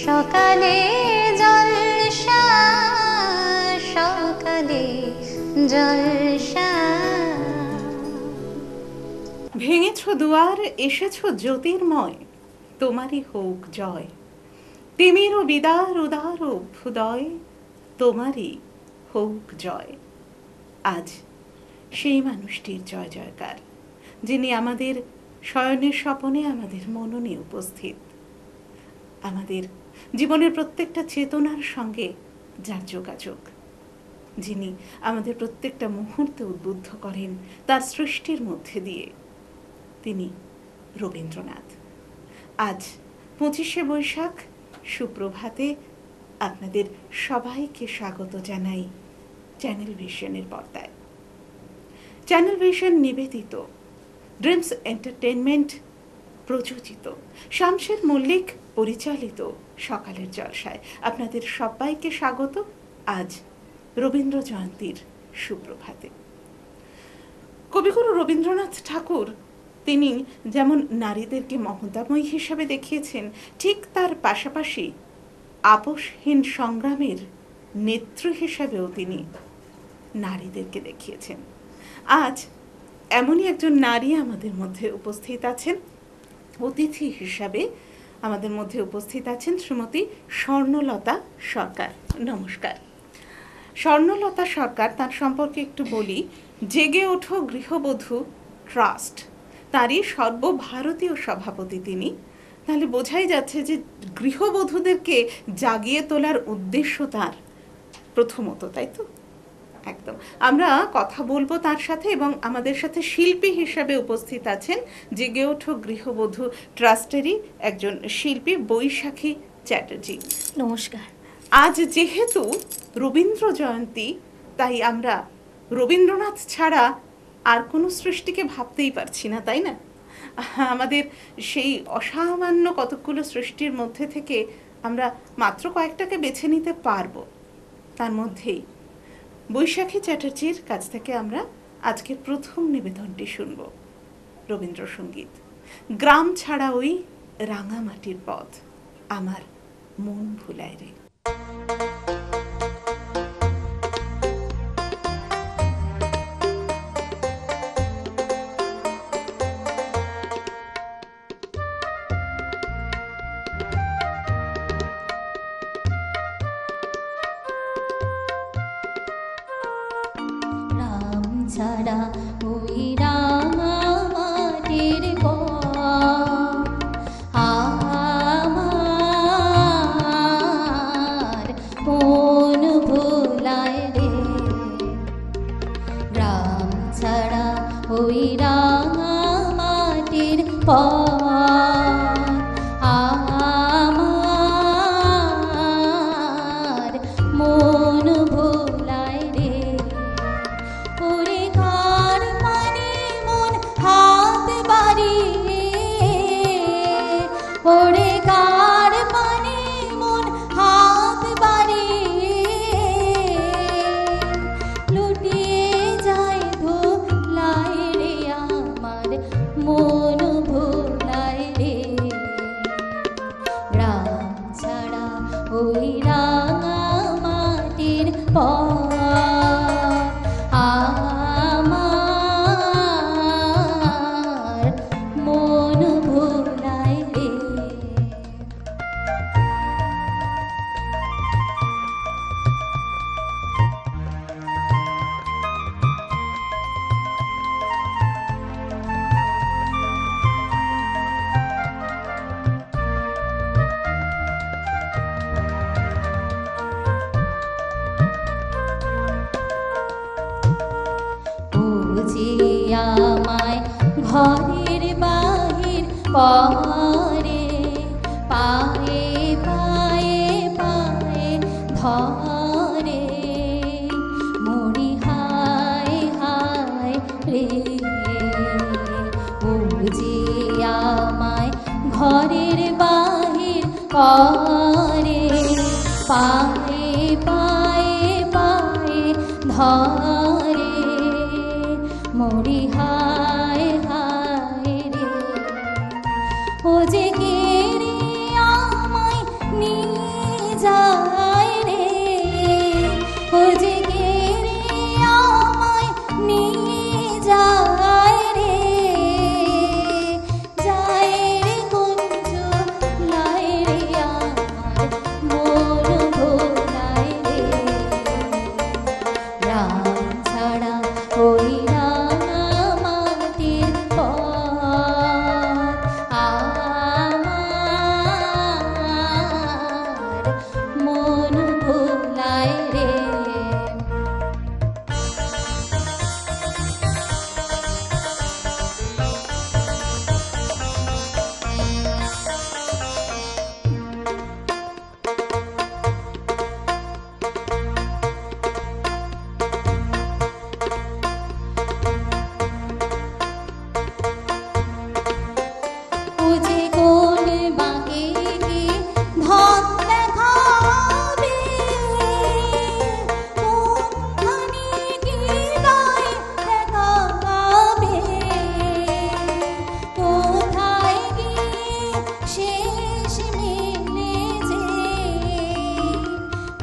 সকালে জলসা, সকালে জলসা। ভেঙেছ দুয়ার, এসেছ জ্যোতির্ময়, তোমারই হোক জয়। তিমির বিদার উদার অভ্যুদয়, তোমারই হোক জয়। আজ সেই মানুষটির জয় জয়কার, যিনি আমাদের শয়নের স্বপনে আমাদের মননে উপস্থিত, আমাদের জীবনের প্রত্যেকটা চেতনার সঙ্গে যার যোগাযোগ, যিনি আমাদের প্রত্যেকটা মুহূর্তে উদ্বুদ্ধ করেন তার সৃষ্টির মধ্যে দিয়ে, তিনি রবীন্দ্রনাথ। আজ 25শে বৈশাখ, সুপ্রভাতে আপনাদের সবাইকে স্বাগত জানাই চ্যানেল ভিশনের পর্দায়। চ্যানেল ভিশন নিবেদিত, ড্রিমস এন্টারটেনমেন্ট প্রযোজিত, শামশের মল্লিক পরিচালিত সকালের জলসায় আপনাদের সবাইকে স্বাগত আজ রবীন্দ্র জয়ন্তীর সুপ্রভাতে। কবিগুরু রবীন্দ্রনাথ ঠাকুর তিনি যেমন নারীদেরকে মমতাময়ী হিসাবে দেখিয়েছেন, ঠিক তার পাশাপাশি আপোষহীন সংগ্রামের নেত্রী হিসাবেও তিনি নারীদেরকে দেখিয়েছেন। আজ এমনই একজন নারী আমাদের মধ্যে উপস্থিত আছেন, অতিথি হিসাবে আমাদের মধ্যে উপস্থিত আছেন শ্রীমতী স্বর্ণলতা সরকার। নমস্কার। স্বর্ণলতা সরকার, তার সম্পর্কে একটু বলি। জেগে ওঠো গৃহবধূ ট্রাস্ট, তারই সর্বভারতীয় সভাপতি তিনি। তাহলে বোঝাই যাচ্ছে যে গৃহবধূদেরকে জাগিয়ে তোলার উদ্দেশ্য তার প্রথমত, তাই তো? একদম। আমরা কথা বলবো তার সাথে, এবং আমাদের সাথে শিল্পী হিসাবে উপস্থিত আছেন জেগে ওঠো গৃহবধূ ট্রাস্টেরই একজন শিল্পী, বৈশাখী চ্যাটার্জি। নমস্কার। আজ যেহেতু রবীন্দ্র জয়ন্তী, তাই আমরা রবীন্দ্রনাথ ছাড়া আর কোনো সৃষ্টিকে ভাবতেই পারছি না, তাই না? আমাদের সেই অসামান্য কতকগুলো সৃষ্টির মধ্যে থেকে আমরা মাত্র কয়েকটাকে বেছে নিতে পারবো। তার মধ্যেই বৈশাখী চ্যাটার্জির কাছ থেকে আমরা আজকের প্রথম নিবেদনটি শুনব, রবীন্দ্রসঙ্গীত। গ্রাম ছাড়া ওই রাঙামাটির পথ, আমার মন ভুলায় রে। ছাড়া ওই রাঙামাটির পথ, আমার মন ভোলায় রে। গ্রাম ছাড়া ওই রাঙামাটির পথ, আমার মন ভোলায় রে। ওরে কার মানে মন হাত বাড়িয়ে, ওরে কার মানে মন হাত বাড়িয়ে, লুটিয়ে যায় ধোলায় রে, আমার মন ভোলায় রে। গ্রাম ছাড়া ওই রাঙামাটির পথ, আমার মন ভোলায় রে। আমায় ঘরের বাহির করে, পায়ে পায়ে পায়ে ধরে, মরি হায় হায় রে। ও যে আমায় ঘরের বাহির করে, পায়ে পায়ে পায়ে ধরে, মরি হায় হায় রে। ও যে কে রে আমায় নিয়ে খোঁজে কে রে আমায় নিয়ে যায় রে, যায় রে কুঞ্জ লাই রে আমার মন ভোলায় রে। রাম ছাড়া ওই রাঙা মাটির পথ আমার মন ভোলায় রে। খুঁজে কোন বাঁকে কি ধন দেখাবে, কোনখানি কি দায় দেখাবে, কোথায় গিয়ে শেষ মিলে যে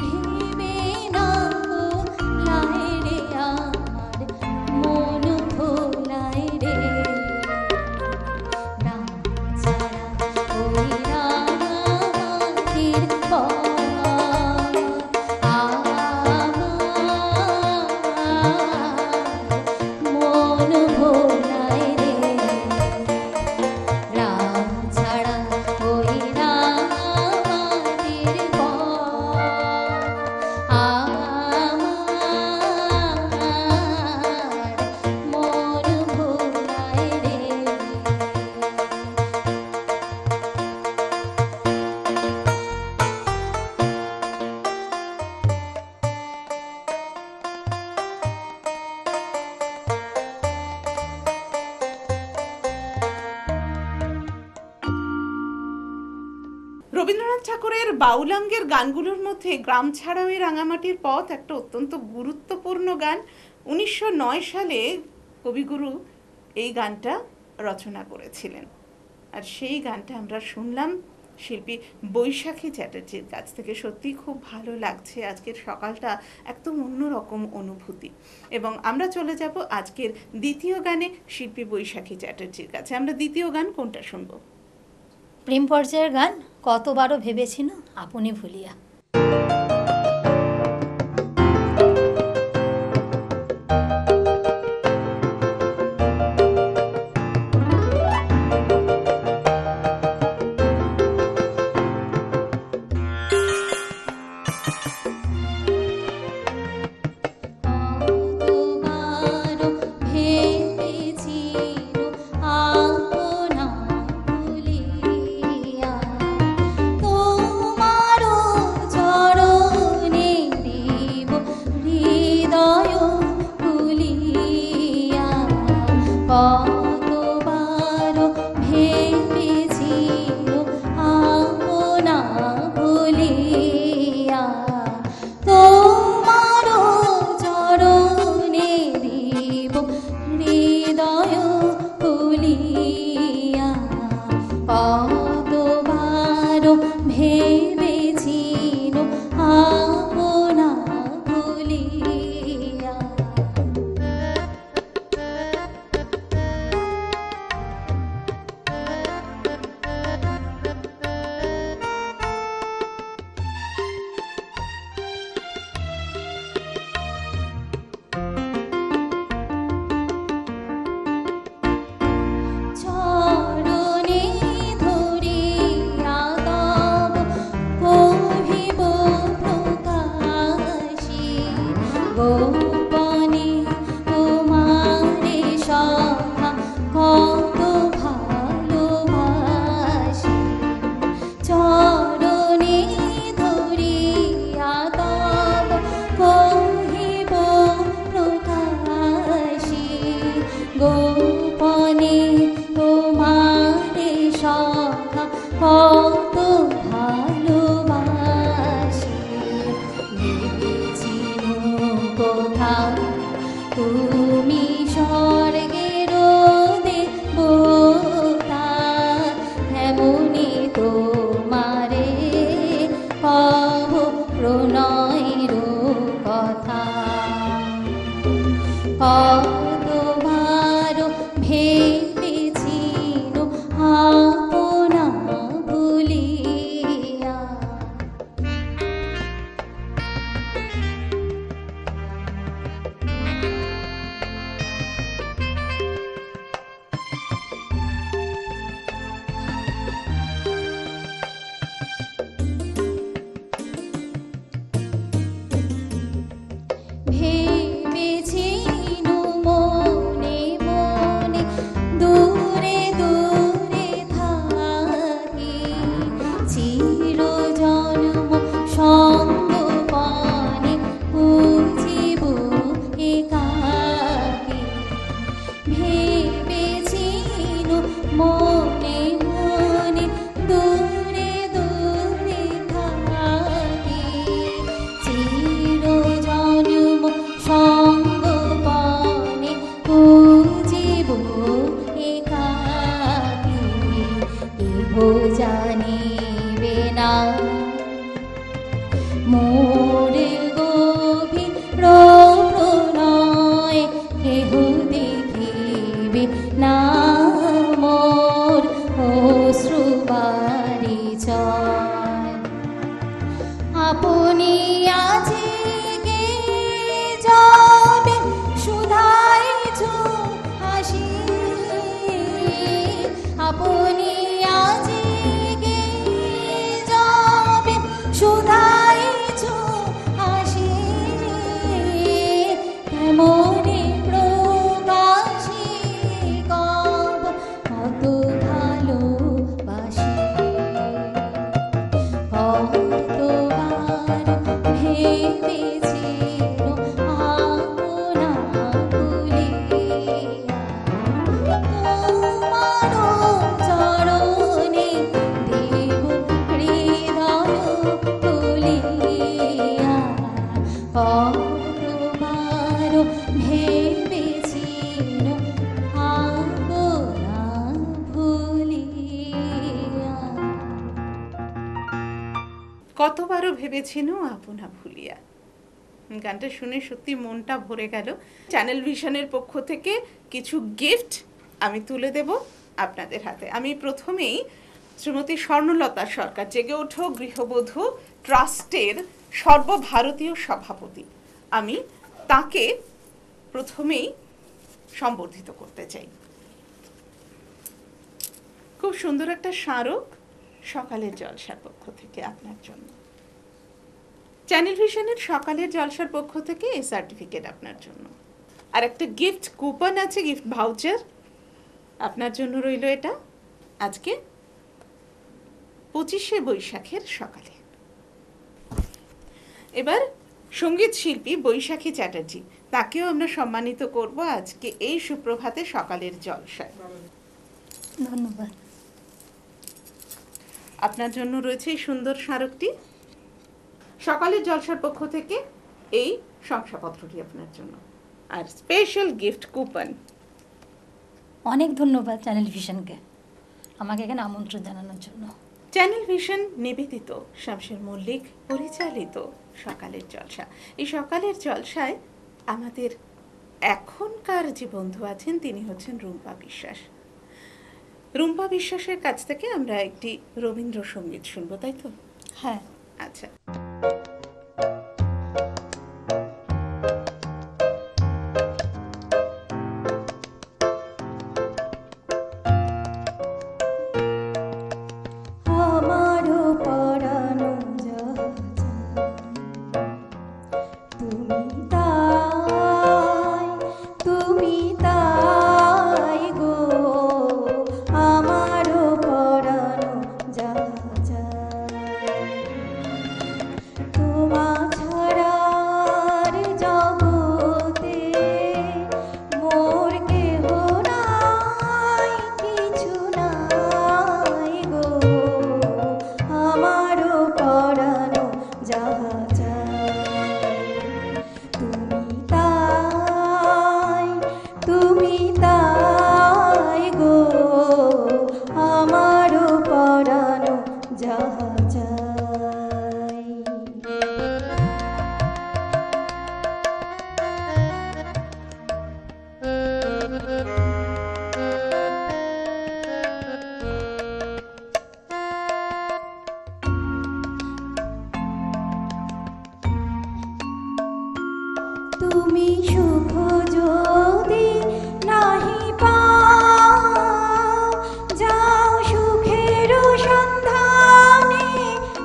ভেবে না ভোলায় রে আমার মন ভোলায় রে। রাম ছাড়া ওই রাঙা মাটির পথ আমার মন ভোলায় রে। রাম ছাড়া ওই রাঙা মাটির পথ আমার মন ভোলায় রে। রবীন্দ্রনাথ ঠাকুরের বাউলাঙ্গের গানগুলোর মধ্যে গ্রাম ছাড়া ওই রাঙামাটির পথ একটা অত্যন্ত গুরুত্বপূর্ণ গান। 1909 সালে কবিগুরু এই গানটা রচনা করেছিলেন, আর সেই গানটা আমরা শুনলাম শিল্পী বৈশাখী চ্যাটার্জির কাছ থেকে। সত্যি খুব ভালো লাগছে, আজকের সকালটা একদম অন্যরকম অনুভূতি। এবং আমরা চলে যাব আজকের দ্বিতীয় গানে শিল্পী বৈশাখী চ্যাটার্জির কাছে। আমরা দ্বিতীয় গান কোনটা শুনবো? প্রেম পর্যায়ের গান কতবারও ভেবেছিল আপনি ভুলিয়া। কতবারো ভেবেছিল আপনা ভুলিয়া, তোমারও চরণে দেব হৃদয় খুলিয়া। কতবারো ভেবেছিল আপনা ভুলিয়া, তোমারও চরণে দেব হৃদয় খুলিয়া। কতবারো ভেবেছিল আপনা ভুলিয়া। চরণে ধরিয়া তব কতবার ভেবেছিল আপনা ভুলিয়া। ভেবেছিল মনে মনে দূরে দূরে থাকি, চিরজন্ম সঙ্গপানে বুঝিব একাকী। ভেবেছিল মনে মনে দূরে দূরে থাকি, চিরজন্ম সঙ্গপানে বুঝিব একাকী। কেহ জানিবে না মোর গভীর প্রণয়, কেহ দেখিবে না মোর অশ্রুবারিচয়। আপনি আজকে যাবে শুধাইছ হাসি, আপনি আজকে যাবে শুধাইছ হাসি। কেমনে প্রকাশি কব কত ভালোবাসি, কতবার ভেবেছিল আপনা ভুলিয়া। তোমার চরণে দেব হৃদয় তুলিয়া, কতবার ভেবেছিল আপনা ভুলিয়া। কতবারও ভেবেছিল আপনা ভুলিয়া। গানটা শুনে সত্যি মনটা ভরে গেল। চ্যানেল ভিশনের পক্ষ থেকে কিছু গিফট আমি তুলে দেব আপনাদের হাতে। আমি প্রথমেই শ্রীমতী স্বর্ণলতা সরকার, জেগে ওঠো গৃহবধূ ট্রাস্টের সর্বভারতীয় সভাপতি, আমি তাকে প্রথমেই সম্বর্ধিত করতে চাই। খুব সুন্দর একটা স্মারক সকালের জলসার পক্ষ থেকে আপনার জন্য। চ্যানেল ভিশনের সকালের জলসার পক্ষ থেকে এই সার্টিফিকেট আপনার জন্য। আর একটা গিফট কুপন আছে, গিফট ভাউচার আপনার জন্য রইল। এটা আজকে 25শে বৈশাখের সকালে। এবার সঙ্গীত শিল্পী বৈশাখী চ্যাটার্জি, তাকেও আমরা সম্মানিত করব আজকে এই সুপ্রভাতে সকালের জলসায়। ধন্যবাদ। আপনার জন্য রয়েছে এই সুন্দর স্মারকটি। সকালের জলসার পক্ষ থেকে এই শংসাপত্রটি আপনার জন্য, আর স্পেশাল গিফট কুপন। অনেক ধন্যবাদ চ্যানেল ভিশনকে আমাকে এখানে আমন্ত্রণ জানানোর জন্য। চ্যানেল ভিশন নিবেদিত শামসুর মল্লিক পরিচালিত সকালের জলসা। এই সকালের জলসায় আমাদের এখনকার যে বন্ধু আছেন তিনি হচ্ছেন রুম্পা বিশ্বাস। রুম্পা বিশ্বাসের কাছ থেকে আমরা একটি রবীন্দ্রসঙ্গীত শুনবো, তাই তো? হ্যাঁ। আচ্ছা। আমারও পরানো যাচ্ছে, তুমি তাই গো, আমারও পরানো যাচ্ছে। তুমি সুখ যদি নাহি পাও, যাও সুখের সন্ধানে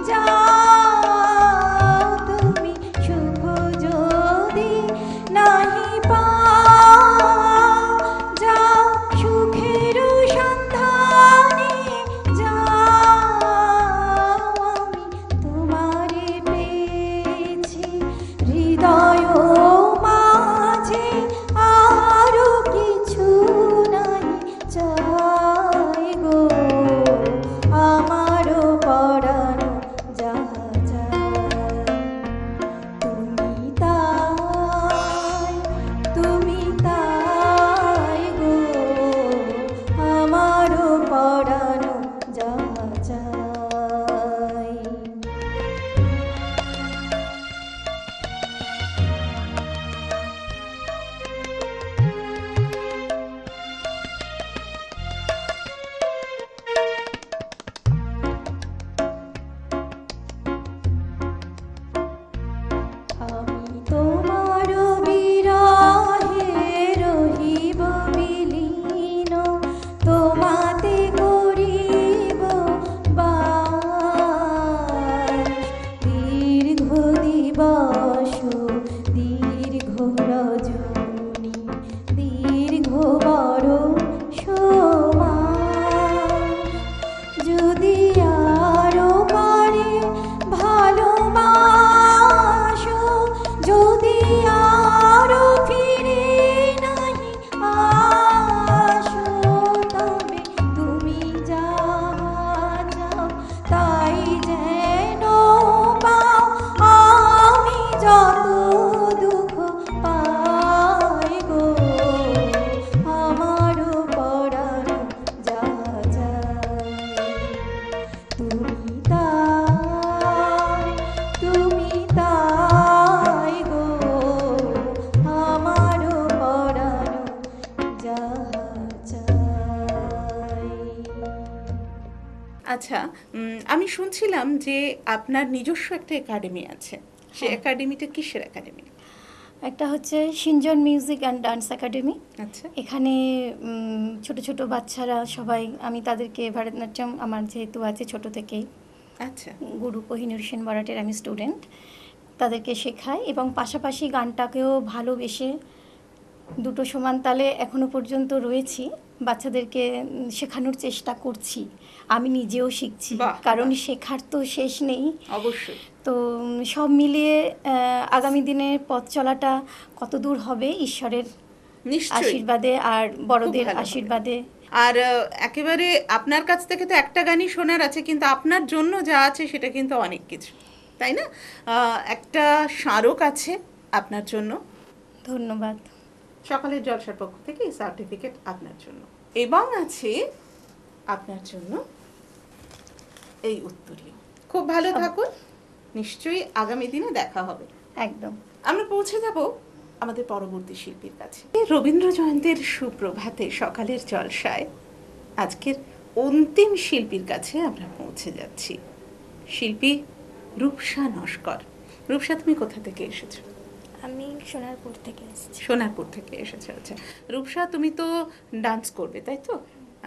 যাও। তুমি সুখ যদি নাহি পাও, যাও সুখের সন্ধানে যাও। আমি তোমারে পেয়েছি হৃদয় মাঝে, আরো কিছু নাই চাই গো, আমারও পরানো যাহা চায়। তুমি তাই গো, আমারও পরানো যাহা চায়। আমি তোমার বিরহে রহিব বিলীন, তোমাতে করিব বাস। দীর্ঘ দিবস দীর্ঘ রজনী, দীর্ঘ বরষ মাস। যদি আরো পারে ভালোবাসো, যদি আরো ফিরে নাহি আসো, তবে তুমি যাহা চাও তাই যেন পাও। আমি যত দুঃখ পাই গো, আমারও পরানো যাহা চায়। তুমি তাই গো, আমারও পরানো যাহা চায়। আচ্ছা, আমি শুনছিলাম যে আপনার নিজস্ব একটা একাডেমি আছে। সে একাডেমিটা কিসের একাডেমি? একটা হচ্ছে সিনজন মিউজিক অ্যান্ড ডান্স একাডেমি। আচ্ছা, এখানে ছোট ছোট বাচ্চারা সবাই, আমি তাদেরকে ভারতনাট্যম আমার যেহেতু আছে ছোট থেকেই, আচ্ছা, গুরু কোহিনুর সেন বরাটের আমি স্টুডেন্ট, তাদেরকে শেখাই এবং পাশাপাশি গানটাকেও ভালোবেসে দুটো সমান তালে এখনো পর্যন্ত রয়েছি। বাচ্চাদেরকে শেখানোর চেষ্টা করছি, আমি নিজেও শিখছি, বাহ, কারণ বাহ। শেখার তো শেষ নেই। অবশ্যই। তো সব মিলিয়ে আগামী দিনে পথ চলাটা কত দূর হবে ঈশ্বরের নিশ্চয়ই। আশীর্বাদে আর বড়দের ভালো হবে। আশীর্বাদে। আর একেবারে আপনার কাছ থেকে তো একটা গানই শোনার আছে, কিন্তু আপনার জন্য যা আছে সেটা কিন্তু অনেক কিছু, তাই না? একটা স্মারক আছে আপনার জন্য। ধন্যবাদ। সকালের জলসার পক্ষ থেকে এই সার্টিফিকেট আপনার জন্য, এবং আছে আপনার জন্য এই উত্তরীয়। খুব ভালো থাকুন, নিশ্চয়ই আগামী দিনে দেখা হবে। একদম। আমরা পৌঁছে যাব আমাদের পরবর্তী শিল্পীর কাছে। রবীন্দ্র জয়ন্তীর সুপ্রভাতে সকালের জলসায় আজকের অন্তিম শিল্পীর কাছে আমরা পৌঁছে যাচ্ছি। শিল্পী রূপসা নস্কর। রূপসা, তুমি কোথা থেকে এসেছো? আমি সোনারপুর থেকে এসেছি। সোনারপুর থেকে এসেছো। আচ্ছা রূপসা, তুমি তো ডান্স করবে, তাই তো?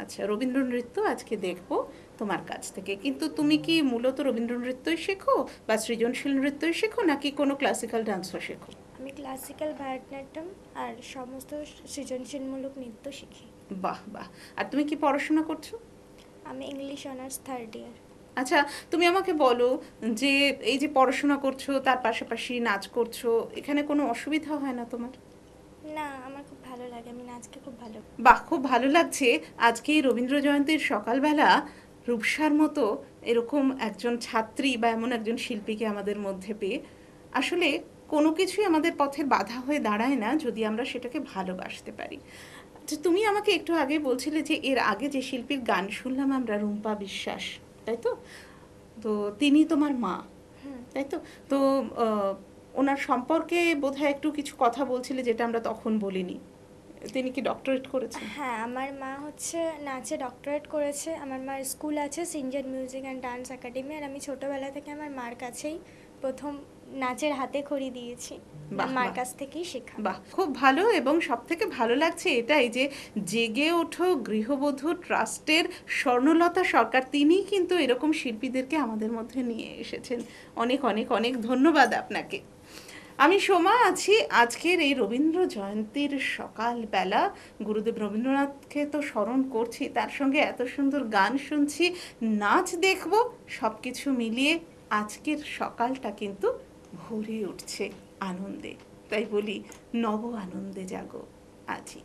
আচ্ছা, রবীন্দ্র নৃত্য আজকে দেখবো তোমার কাছ থেকে। কিন্তু তুমি কি মূলত রবীন্দ্র নৃত্যই শেখো বা সৃজনশীল নৃত্যই শেখো, নাকি কোনো ক্লাসিক্যাল ডান্সও শেখো? আমি ক্লাসিক্যাল, ভারতনাট্যম আর সমস্ত সৃজনশীলমূলক নৃত্য শিখি। বাহ বাহ। আর তুমি কি পড়াশোনা করছো? আমি ইংলিশ অনার্স 3rd ইয়ার। আচ্ছা, তুমি আমাকে বলো যে এই যে পড়াশোনা করছো তার পাশাপাশি নাচ করছো, এখানে কোনো অসুবিধা হয় না তোমার? না, আমার খুব ভালো লাগে, আমি নাচকে খুব ভালো। বাহ, খুব ভালো লাগছে আজকে এই রবীন্দ্র জয়ন্তীর সকালবেলা রূপসার মতো এরকম একজন ছাত্রী বা এমন একজন শিল্পীকে আমাদের মধ্যে পেয়ে। আসলে কোনো কিছুই আমাদের পথের বাধা হয়ে দাঁড়ায় না যদি আমরা সেটাকে ভালোবাসতে পারি। আচ্ছা, তুমি আমাকে একটু আগে বলছিলে যে এর আগে যে শিল্পীর গান শুনলাম আমরা, রুম্পা বিশ্বাস, তাই তো? তো তিনি তোমার মা, তাই তো? তো ওনার সম্পর্কে বোধহয় একটু কিছু কথা বলছিলে যেটা আমরা তখন বলিনি। তিনি কি ডক্টরেট করেছেন? হ্যাঁ, আমার মা হচ্ছে নাচে ডক্টরেট করেছে। আমার মার স্কুল আছে সিনজন মিউজিক অ্যান্ড ডান্স একাডেমি, আর আমি ছোটোবেলা থেকে আমার মার কাছেই প্রথম নাচের হাতে খড়ি দিয়েছি, বাহ, মার বাহ। কাছ থেকেই শেখা। বাহ, খুব ভালো। এবং সব থেকে ভালো লাগছে এটাই যে জেগে ওঠো গৃহবধূ ট্রাস্টের স্বর্ণলতা সরকার, তিনিই কিন্তু এরকম শিল্পীদেরকে আমাদের মধ্যে নিয়ে এসেছেন। অনেক অনেক অনেক ধন্যবাদ আপনাকে। আমি সোমা আছি আজকের এই রবীন্দ্র জয়ন্তীর সকালবেলা। গুরুদেব রবীন্দ্রনাথকে তো স্মরণ করছি, তার সঙ্গে এত সুন্দর গান শুনছি, নাচ দেখব, সব কিছু মিলিয়ে আজকের সকালটা কিন্তু ভরে উঠছে আনন্দে। তাই বলি নব আনন্দে জাগো আজি।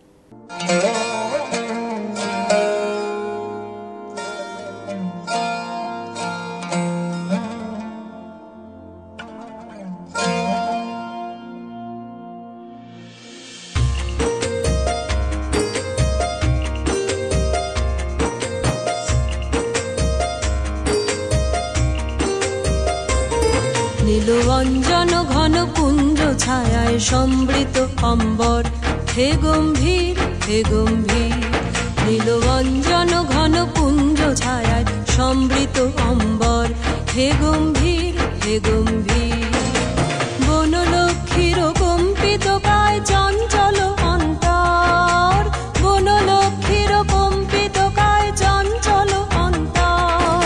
নীল অঞ্জন ঘন পুঞ্জ ছায়ায় সমৃত অম্বর, হে গম্ভীর হে গম্ভীর। নীল অঞ্জন ঘন পুঞ্জ ছায়ায় সমৃত অম্বর, হে গম্ভীর হে গম্ভীর। বনলক্ষ্মীর কম্পিত কায় চঞ্চল অন্তর, বনলক্ষ্মীর কম্পিত কায় চঞ্চল অন্তর।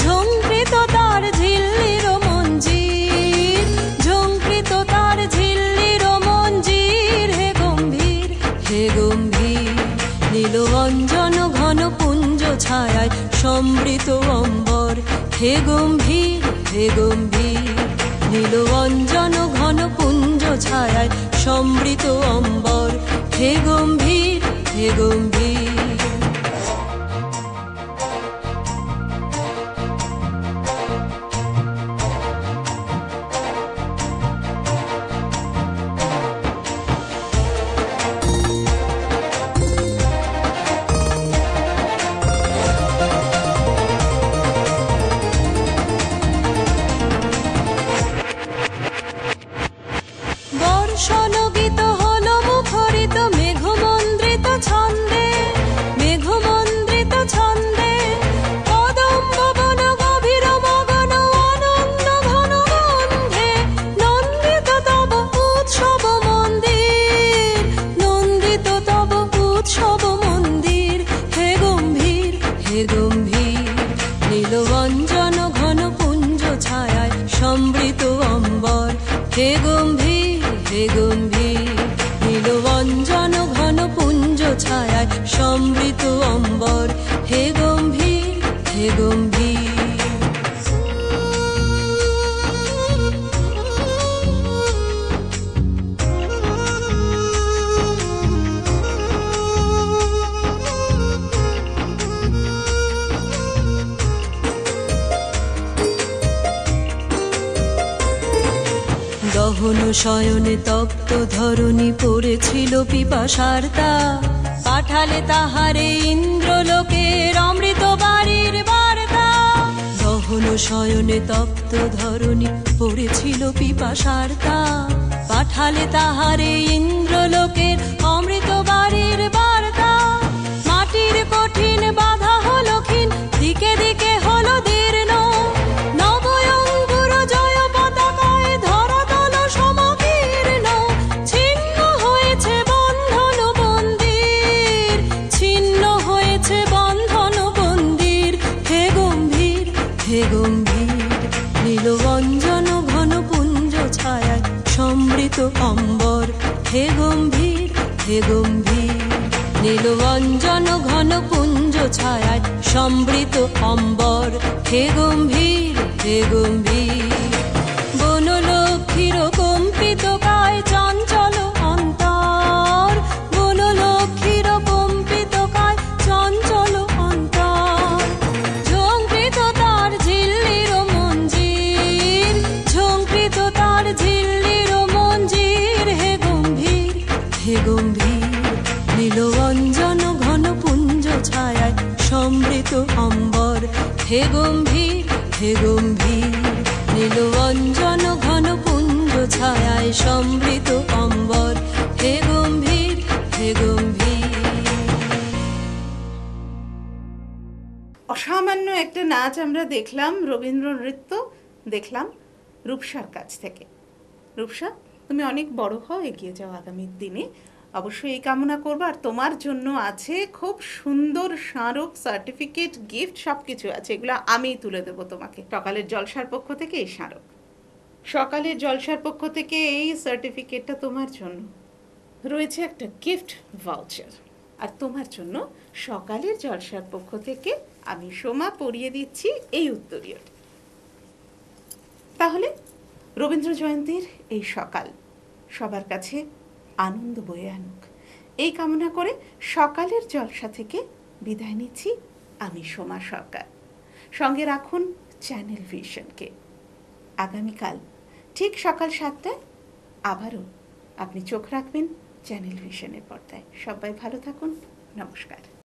ঝঙ্কৃত তার ঝিল্লির মঞ্জির, ঝঙ্কৃত তার ঝিল্লির মঞ্জির, হে গম্ভীর হে গম্ভীর। নীল অঞ্জন ঘন পুঞ্জ ছায়ায় সমৃত অম্বর, হে গম্ভীর হে গম্ভীর। নীল অঞ্জন ঘন পুঞ্জ ছায়ায় সমৃত অম্বর, হে গম্ভীর হে গম্ভীর। বর্ষণগীত হলো মুখরিত মেঘমন্দ্রিত ছন্দে, মেঘমন্দ্রিত ছন্দে। কদম্ব বন গভীর মগন আনন্দ ঘন গন্ধে, নন্দিত তব উৎসব মন্দির, নন্দিত তব উৎসব মন্দির, হে গম্ভীর হে গম্ভীর। নীল অঞ্জন ঘন পুঞ্জ ছায়ায় সমৃত অম্বর, হে গম্ভীর হে গম্ভীর। নীল অঞ্জন ঘন পুঞ্জ ছায়ায় সমৃত অম্বর, হে গম্ভীর হে গম্ভীর। দহন শয়নে তপ্ত ধরণী পড়েছিল পিপাসার তাপ, পাঠালে তাহারে ইন্দ্রলোকের অমৃত বাড়ির বার্তা। দহন শয়নে তপ্ত ধরণী পড়েছিল পিপাসার তাপ, পাঠালে তাহারে ইন্দ্রলোকের অমৃত বাড়ির বার্তা। মাটির কঠিন বাধা হলো ক্ষীণ, দিকে দিকে হলো দীর্ণ, নবয়ঙ্গুর জয় পতাকায় ধরাতল সমকীর্ণ। ছিন্ন হয়েছে বন্ধন বন্দির, ছিন্ন হয়েছে বন্ধন বন্দির, হে গম্ভীর হে গম্ভীর। নীল অঞ্জন ঘন পুঞ্জ ছায়ায় সমৃত অম্বর, হে গম্ভীর হে গম্ভীর। নীল অঞ্জন ঘন পুঞ্জ ছায়ায় সমৃত অম্বর, হে গম্ভীর হে গম্ভীর। বনলক্ষ্মীর কম্পিত কায় চঞ্চল অন্তর, বনলক্ষ্মীর কম্পিত কায় চঞ্চল অন্তর। ঝঙ্কৃত তার ঝিল্লির মঞ্জির, ঝঙ্কৃত তার ঝিল্লির মঞ্জির, হে গম্ভীর হে গম্ভীর। নীল অঞ্জন ঘন পুঞ্জ ছায়ায় সমৃত অম্বর, হে গম্ভীর হে গম্ভীর। নীল অঞ্জন ঘন পুঞ্জ ছায়ায় সমৃত অম্বর, হে গম্ভীর হে গম্ভীর। অসামান্য একটা নাচ আমরা দেখলাম, রবীন্দ্র নৃত্য দেখলাম। রূপসার কাছ থেকে। রূপসা, তুমি অনেক বড় হও, এগিয়ে যাও আগামীর দিনে, অবশ্যই এই কামনা করবো। আর তোমার জন্য আছে খুব সুন্দর স্মারক, সার্টিফিকেট, গিফট, সব কিছু আছে, এগুলো আমিই তুলে দেবো তোমাকে। সকালের জলসার পক্ষ থেকে এই স্মারক, সকালের জলসার পক্ষ থেকে এই সার্টিফিকেটটা তোমার জন্য। রয়েছে একটা গিফট ভাউচার, আর তোমার জন্য সকালের জলসার পক্ষ থেকে আমি সোমা পরিয়ে দিচ্ছি এই উত্তরীয়টা। তাহলে রবীন্দ্র জয়ন্তীর এই সকাল সবার কাছে আনন্দ বয়ে আনুক, এই কামনা করে সকালের জলসা থেকে বিদায় নিচ্ছি আমি সোমা সরকার। সঙ্গে রাখুন চ্যানেল ভিশনকে। আগামীকাল ঠিক সকাল 7টায় আবারও আপনি চোখ রাখবেন চ্যানেল ভিশনের পর্দায়। সবাই ভালো থাকুন, নমস্কার।